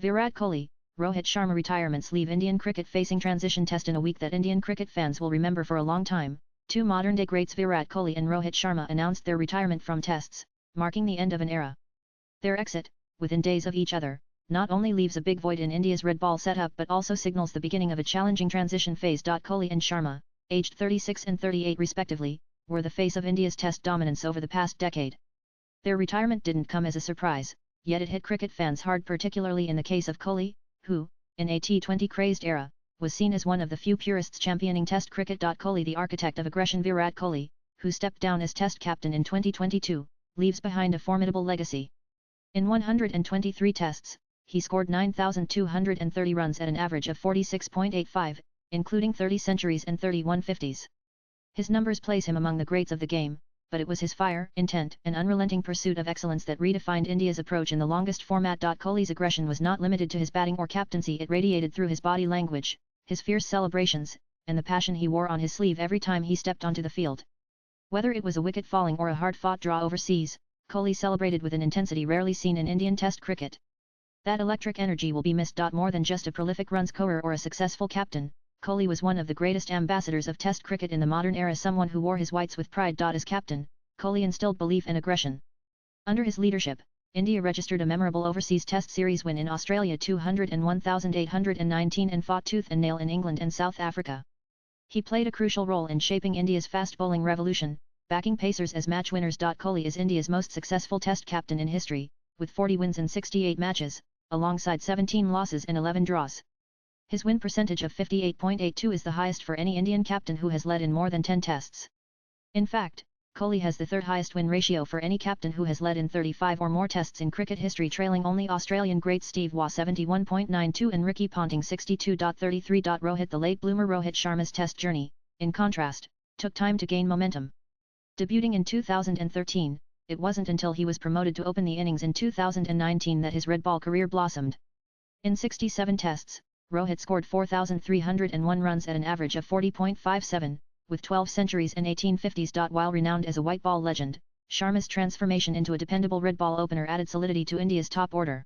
Virat Kohli, Rohit Sharma retirements leave Indian cricket facing transition test in a week that Indian cricket fans will remember for a long time. Two modern-day greats Virat Kohli and Rohit Sharma announced their retirement from tests, marking the end of an era. Their exit, within days of each other, not only leaves a big void in India's red ball setup but also signals the beginning of a challenging transition phase. Kohli and Sharma, aged 36 and 38 respectively, were the face of India's test dominance over the past decade. Their retirement didn't come as a surprise, yet it hit cricket fans hard, particularly in the case of Kohli, who, in a T20 crazed era, was seen as one of the few purists championing test cricket. Kohli, the architect of aggression Virat Kohli, who stepped down as test captain in 2022, leaves behind a formidable legacy. In 123 tests, he scored 9,230 runs at an average of 46.85, including 30 centuries and 31 50s. His numbers place him among the greats of the game, but it was his fire, intent, and unrelenting pursuit of excellence that redefined India's approach in the longest format. Kohli's aggression was not limited to his batting or captaincy, it radiated through his body language, his fierce celebrations, and the passion he wore on his sleeve every time he stepped onto the field. Whether it was a wicket falling or a hard-fought draw overseas, Kohli celebrated with an intensity rarely seen in Indian Test cricket. That electric energy will be missed. More than just a prolific run scorer or a successful captain, Kohli was one of the greatest ambassadors of Test cricket in the modern era, someone who wore his whites with pride. As captain, Kohli instilled belief and aggression. Under his leadership, India registered a memorable overseas Test series win in Australia 201,819 and fought tooth and nail in England and South Africa. He played a crucial role in shaping India's fast bowling revolution, backing pacers as match winners. Kohli is India's most successful Test captain in history, with 40 wins in 68 matches, alongside 17 losses and 11 draws. His win percentage of 58.82 is the highest for any Indian captain who has led in more than 10 tests. In fact, Kohli has the third highest win ratio for any captain who has led in 35 or more tests in cricket history, trailing only Australian greats Steve Waugh 71.92 and Ricky Ponting 62.33. Rohit, the late bloomer Rohit Sharma's test journey, in contrast, took time to gain momentum. Debuting in 2013, it wasn't until he was promoted to open the innings in 2019 that his red ball career blossomed. In 67 tests, Rohit scored 4,301 runs at an average of 40.57, with 12 centuries and 18 50s. While renowned as a white ball legend, Sharma's transformation into a dependable red ball opener added solidity to India's top order.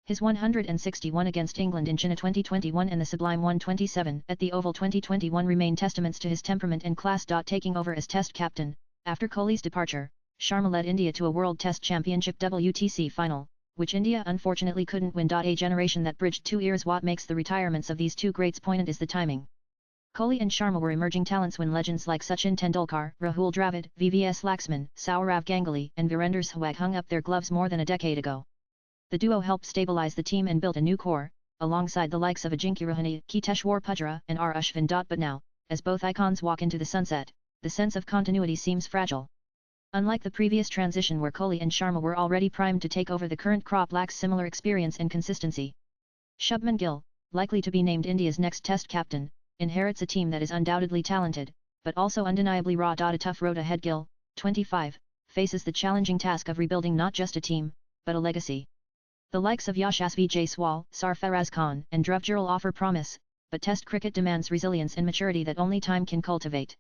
His 161 against England in Chennai 2021 and the sublime 127 at the Oval 2021 remain testaments to his temperament and class. Taking over as Test captain, after Kohli's departure, Sharma led India to a World Test Championship WTC final, which India unfortunately couldn't win. A generation that bridged 2 eras. What makes the retirements of these two greats poignant is the timing. Kohli and Sharma were emerging talents when legends like Sachin Tendulkar, Rahul Dravid, VVS Laxman, Sourav Ganguly and Virender Sehwag hung up their gloves more than a decade ago. The duo helped stabilize the team and built a new core, alongside the likes of Ajinkya Rahane, Kiteshwar Pujara and R. Ashwin. But now, as both icons walk into the sunset, the sense of continuity seems fragile. Unlike the previous transition where Kohli and Sharma were already primed to take over, the current crop lacks similar experience and consistency. Shubman Gill, likely to be named India's next Test captain, inherits a team that is undoubtedly talented, but also undeniably raw. A tough road ahead. Gill, 25, faces the challenging task of rebuilding not just a team, but a legacy. The likes of Yashasvi Jaiswal, Sarfaraz Khan and Dhruv Jurel offer promise, but Test cricket demands resilience and maturity that only time can cultivate.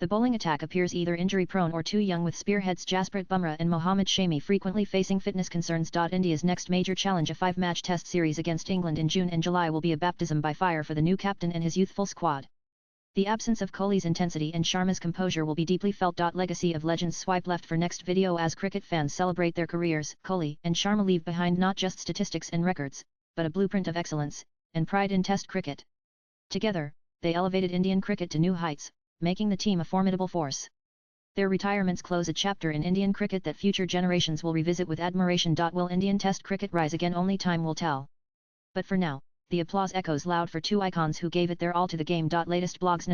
The bowling attack appears either injury-prone or too young, with spearheads Jasprit Bumrah and Mohammad Shami frequently facing fitness concerns. India's next major challenge, a 5-match Test series against England in June and July, will be a baptism by fire for the new captain and his youthful squad. The absence of Kohli's intensity and Sharma's composure will be deeply felt. Legacy of legends. Swipe left for next video. As cricket fans celebrate their careers, Kohli and Sharma leave behind not just statistics and records, but a blueprint of excellence and pride in Test cricket. Together, they elevated Indian cricket to new heights, making the team a formidable force. Their retirements close a chapter in Indian cricket that future generations will revisit with admiration. Will Indian Test cricket rise again? Only time will tell. But for now, the applause echoes loud for two icons who gave it their all to the game. Latest blogs.